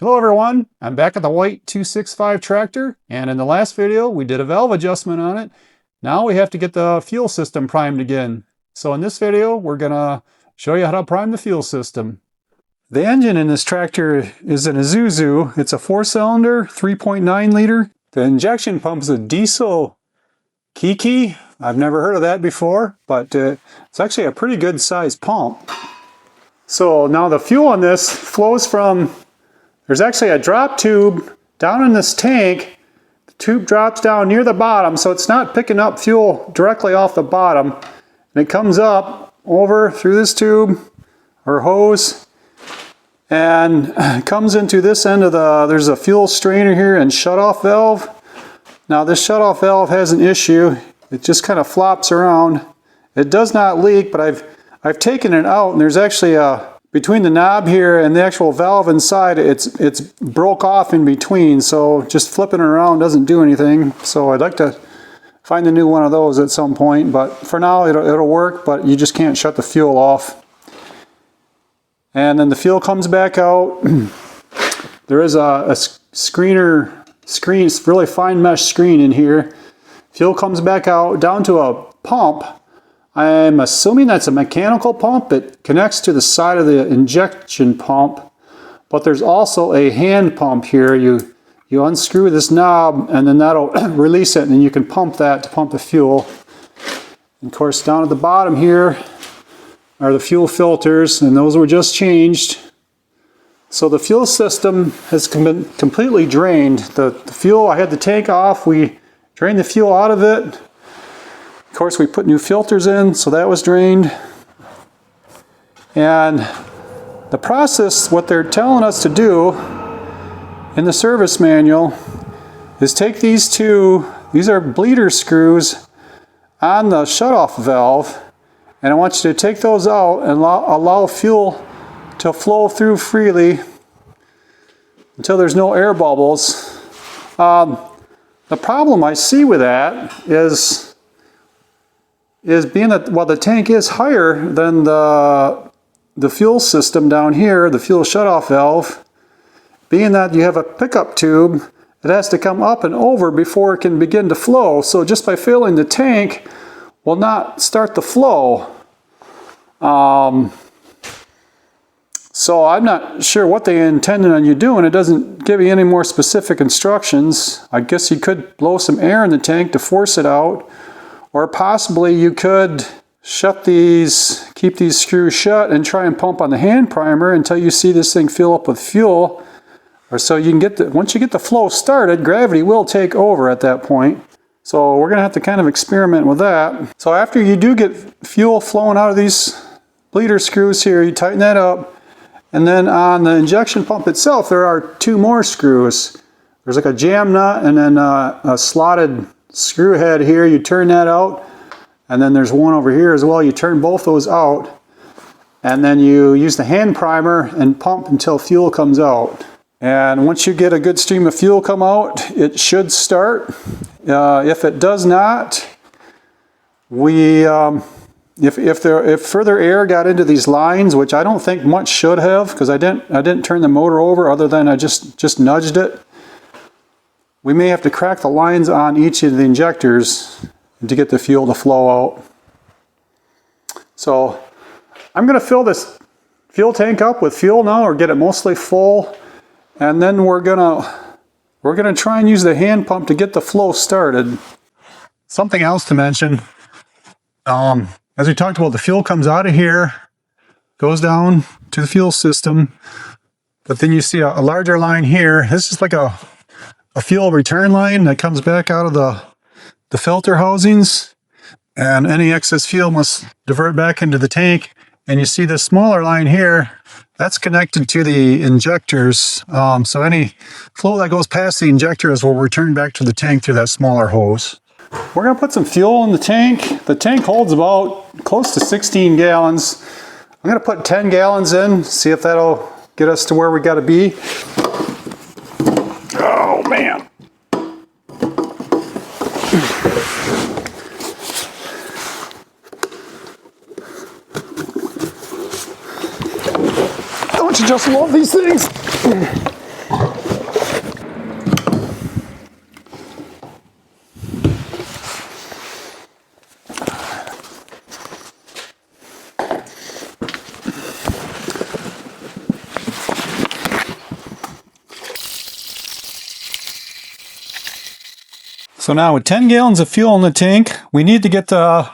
Hello everyone, I'm back at the white 265 tractor, and in the last video we did a valve adjustment on it. Now we have to get the fuel system primed again. So in this video we're gonna show you how to prime the fuel system. The engine in this tractor is an Isuzu. It's a 4-cylinder, 3.9 liter. The injection pump is a diesel Iseki. I've never heard of that before, but it's actually a pretty good sized pump. So now the fuel on this flows from, there's actually a drop tube down in this tank. The tube drops down near the bottom, so it's not picking up fuel directly off the bottom. And it comes up over through this tube or hose and comes into this end of there's a fuel strainer here and shutoff valve. Now this shutoff valve has an issue. It just kind of flops around. It does not leak, but I've taken it out, and there's actually between the knob here and the actual valve inside, it's broke off in between, so just flipping it around doesn't do anything. So I'd like to find a new one of those at some point, but for now it'll work, but you just can't shut the fuel off. And then the fuel comes back out. There is a screen, really fine mesh screen in here. Fuel comes back out down to a pump. I'm assuming that's a mechanical pump. It connects to the side of the injection pump, but there's also a hand pump here. You unscrew this knob and then that'll release it, and then you can pump that to pump the fuel. And of course, down at the bottom here are the fuel filters, and those were just changed. So the fuel system has been completely drained. The fuel, I had the tank off, we drained the fuel out of it. Of course, we put new filters in, so that was drained. And the process, what they're telling us to do in the service manual, is take these these are bleeder screws on the shutoff valve, and I want you to take those out and allow fuel to flow through freely until there's no air bubbles. The problem I see with that is being that while the tank is higher than the fuel system down here, the fuel shutoff valve, being that you have a pickup tube, it has to come up and over before it can begin to flow. So just by filling the tank will not start the flow. So I'm not sure what they intended on you doing. It doesn't give you any more specific instructions. I guess you could blow some air in the tank to force it out. Or possibly you could keep these screws shut and try and pump on the hand primer until you see this thing fill up with fuel. Or so you can once you get the flow started, gravity will take over at that point. So we're gonna have to kind of experiment with that. So after you do get fuel flowing out of these bleeder screws here, you tighten that up. And then on the injection pump itself, there are 2 more screws. There's like a jam nut and then a slotted screw head here. You turn that out, and then there's one over here as well. You turn both those out, and then you use the hand primer and pump until fuel comes out. And once you get a good stream of fuel come out, it should start. If it does not, if further air got into these lines, which I don't think much should have, because I didn't turn the motor over other than I just nudged it. We may have to crack the lines on each of the injectors to get the fuel to flow out. So I'm going to fill this fuel tank up with fuel now, or get it mostly full, and then we're gonna try and use the hand pump to get the flow started. Something else to mention, as we talked about, the fuel comes out of here, goes down to the fuel system, but then you see a larger line here. This is like a fuel return line that comes back out of the filter housings, and any excess fuel must divert back into the tank. And you see this smaller line here, that's connected to the injectors. So any flow that goes past the injectors will return back to the tank through that smaller hose. We're going to put some fuel in the tank. The tank holds about close to 16 gallons. I'm going to put 10 gallons in, see if that'll get us to where we got to be. Oh man. Don't you just love these things? So now with 10 gallons of fuel in the tank, we need to get the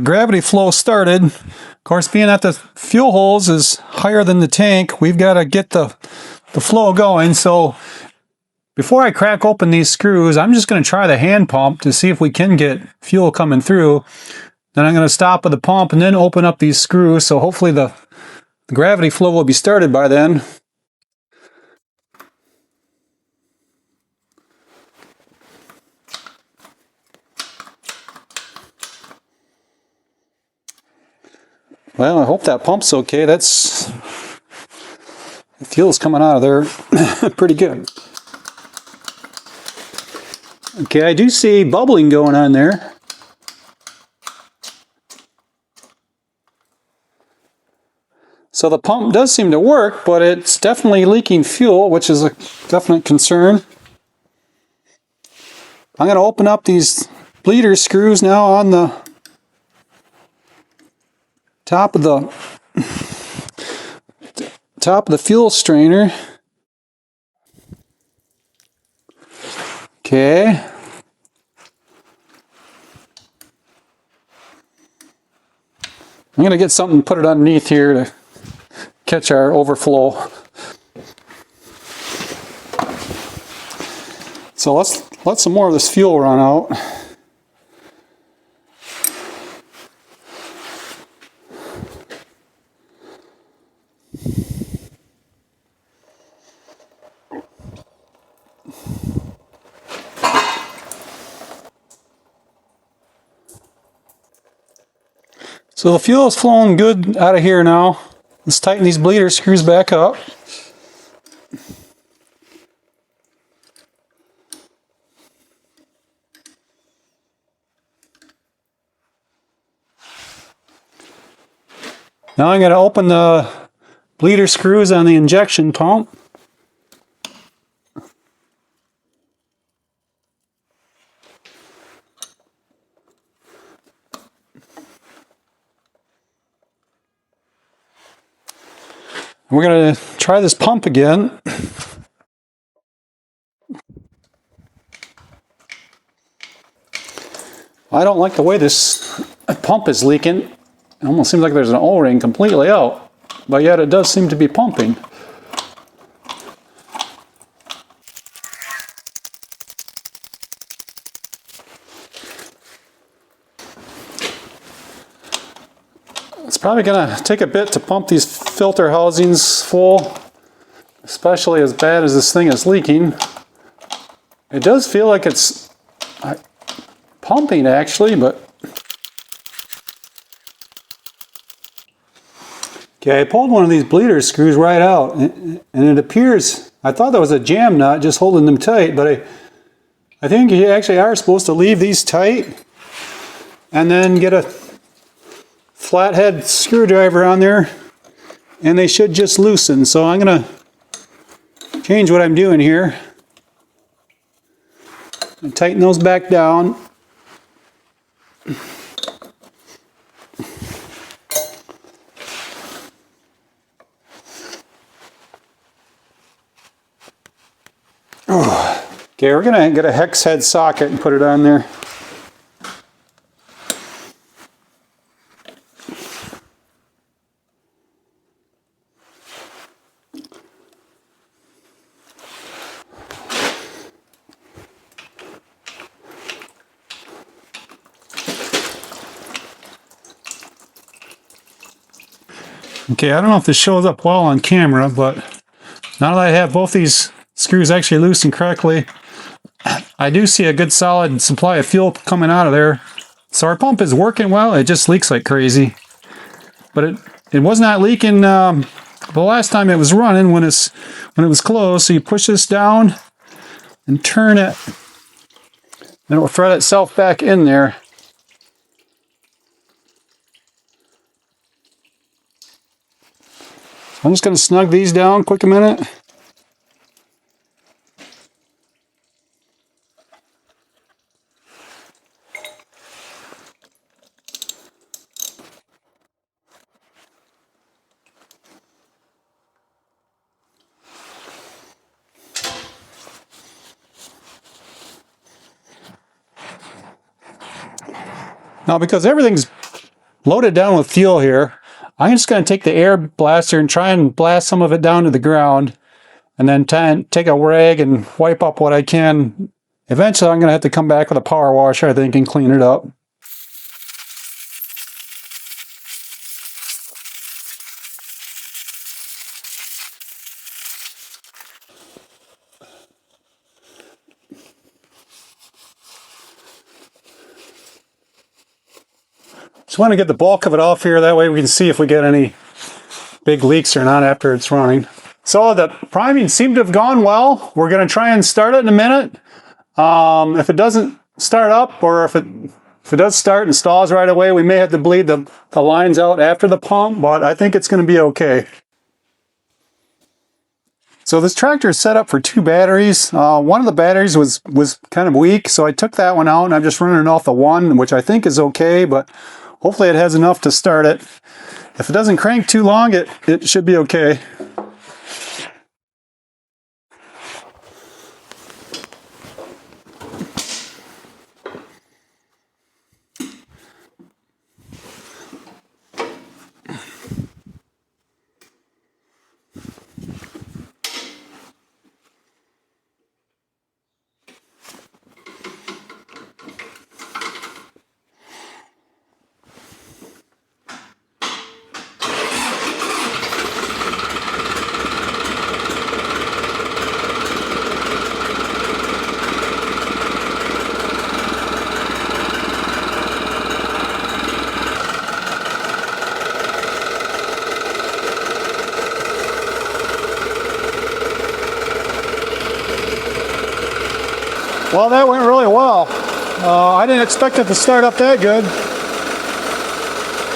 gravity flow started. Of course, being that the fuel hose is higher than the tank, we've got to get the flow going. So before I crack open these screws, I'm just going to try the hand pump to see if we can get fuel coming through. Then I'm going to stop with the pump and then open up these screws. So hopefully the gravity flow will be started by then. Well, I hope that pump's okay. The fuel's coming out of there pretty good. Okay, I do see bubbling going on there. So the pump does seem to work, but it's definitely leaking fuel, which is a definite concern. I'm going to open up these bleeder screws now on the top of the fuel strainer. Okay. I'm going to get something and put it underneath here to catch our overflow. So let's let some more of this fuel run out. So the fuel is flowing good out of here now. Let's tighten these bleeder screws back up. Now I'm going to open the bleeder screws on the injection pump. We're going to try this pump again. I don't like the way this pump is leaking. It almost seems like there's an O-ring completely out, but yet it does seem to be pumping. It's probably going to take a bit to pump these filter housings full, especially as bad as this thing is leaking. It does feel like it's pumping actually, but okay, I pulled one of these bleeder screws right out, and it appears, I thought that was a jam nut just holding them tight, but I think you actually are supposed to leave these tight and then get a flathead screwdriver on there and they should just loosen. So I'm going to change what I'm doing here and tighten those back down. Okay, we're going to get a hex head socket and put it on there. Okay, I don't know if this shows up well on camera, but now that I have both these screws actually loosened correctly, I do see a good solid supply of fuel coming out of there. So our pump is working well, it just leaks like crazy. But it was not leaking the last time it was running when it was closed. So you push this down and turn it, and it will thread itself back in there. So I'm just going to snug these down quick a minute. Now, because everything's loaded down with fuel here, I'm just going to take the air blaster and try and blast some of it down to the ground, and then take a rag and wipe up what I can. Eventually, I'm going to have to come back with a power washer, I think, and clean it up. Just want to get the bulk of it off here, that way we can see if we get any big leaks or not after it's running. So the priming seemed to have gone well. We're going to try and start it in a minute. If it doesn't start up, or if it does start and stalls right away, we may have to bleed the lines out after the pump, but I think it's going to be okay. So this tractor is set up for 2 batteries. One of the batteries was kind of weak, so I took that one out and I'm just running it off the one, which I think is okay, but hopefully it has enough to start it. If it doesn't crank too long, it should be okay. Well, that went really well. I didn't expect it to start up that good.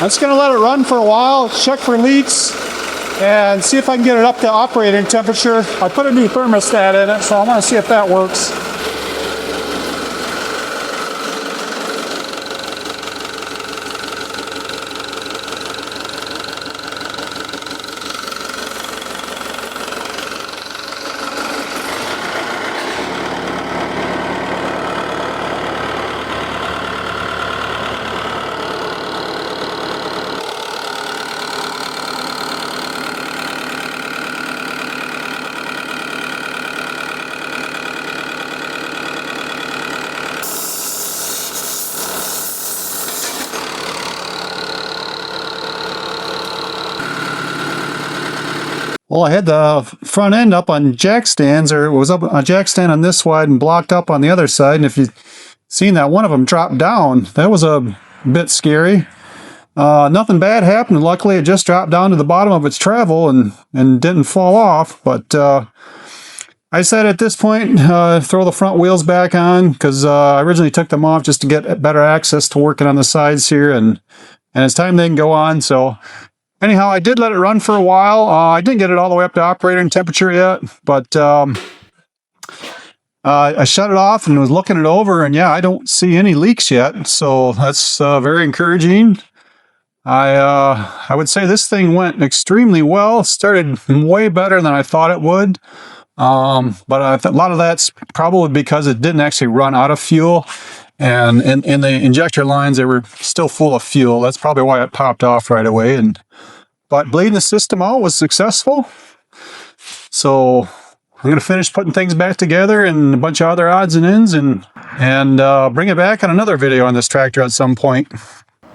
I'm just going to let it run for a while, check for leaks, and see if I can get it up to operating temperature. I put a new thermostat in it, so I'm going to see if that works. Well, I had the front end up on jack stands, or it was up on a jack stand on this side and blocked up on the other side. And if you've seen that, one of them dropped down. That was a bit scary. Nothing bad happened. Luckily, it just dropped down to the bottom of its travel and didn't fall off. But I said at this point, throw the front wheels back on, because I originally took them off just to get better access to working on the sides here. And it's time they can go on. So anyhow, I did let it run for a while. I didn't get it all the way up to operating temperature yet, but I shut it off and was looking it over, and yeah, I don't see any leaks yet, so that's very encouraging. I would say this thing went extremely well. Started way better than I thought it would, but a lot of that's probably because it didn't actually run out of fuel, and in the injector lines, they were still full of fuel. That's probably why it popped off right away. But bleeding the system out was successful. So I'm going to finish putting things back together and a bunch of other odds and ends, and bring it back on another video on this tractor at some point.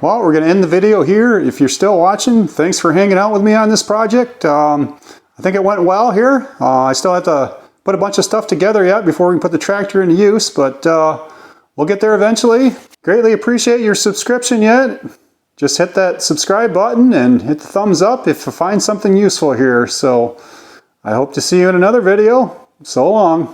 Well, we're going to end the video here. If you're still watching, thanks for hanging out with me on this project. I think it went well here. I still have to put a bunch of stuff together yet before we can put the tractor into use, but we'll get there eventually. Greatly appreciate your subscription yet. Just hit that subscribe button and hit the thumbs up if you find something useful here. So I hope to see you in another video. So long.